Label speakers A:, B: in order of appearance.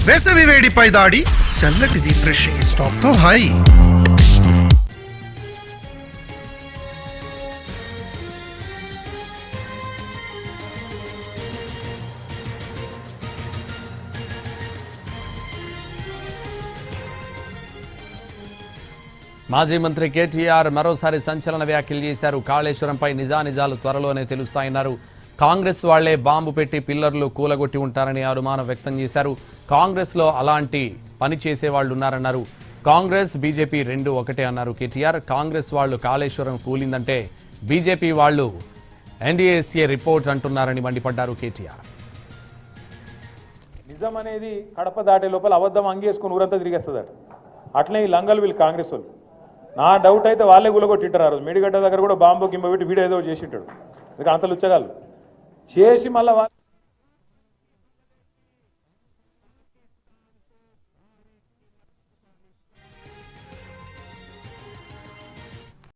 A: వేసవి వేడిపై దాడి చల్లటి రిఫ్రెషింగ్ స్టాప్ తో హాయి.
B: మాజీ మంత్రి కేటీఆర్ మరోసారి సంచలన వ్యాఖ్యలు చేశారు. కాళేశ్వరంపై నిజానిజాలు త్వరలోనే తెలుస్తాయన్నారు. కాంగ్రెస్ వాళ్లే బాంబు పెట్టి పిల్లర్లు కూలగొట్టి ఉంటారని అనుమానం వ్యక్తం చేశారు. కాంగ్రెస్ లో అలాంటి పని చేసేవాళ్లు ఉన్నారన్నారు. కాంగ్రెస్ బీజేపీ రెండు ఒకటే అన్నారు కేటీఆర్. కాంగ్రెస్ వాళ్లు కాళేశ్వరం కూలిందంటే బీజేపీ వాళ్లు ఎన్డీఏసీ రిపోర్ట్ అంటున్నారని మండిపడ్డారు కేటీఆర్.
C: నిజం అనేది కడప దాటే లోపల అబద్ధం అంగేసుకుని ఊరంతా తిరిగేస్తుందట. అట్లే ఈ లంగలు వీళ్ళు కాంగ్రెస్ వాళ్ళు. నా డౌట్ అయితే వాళ్ళే గులగొట్టింటారు. ఆ రోజు మేడిగడ్డ దగ్గర కూడా బాంబు కింద పెట్టి వీడియో ఏదో చేసింటాడు. అందుకే అంత లుచ్చగాళ్ళు చేసి మళ్ళీ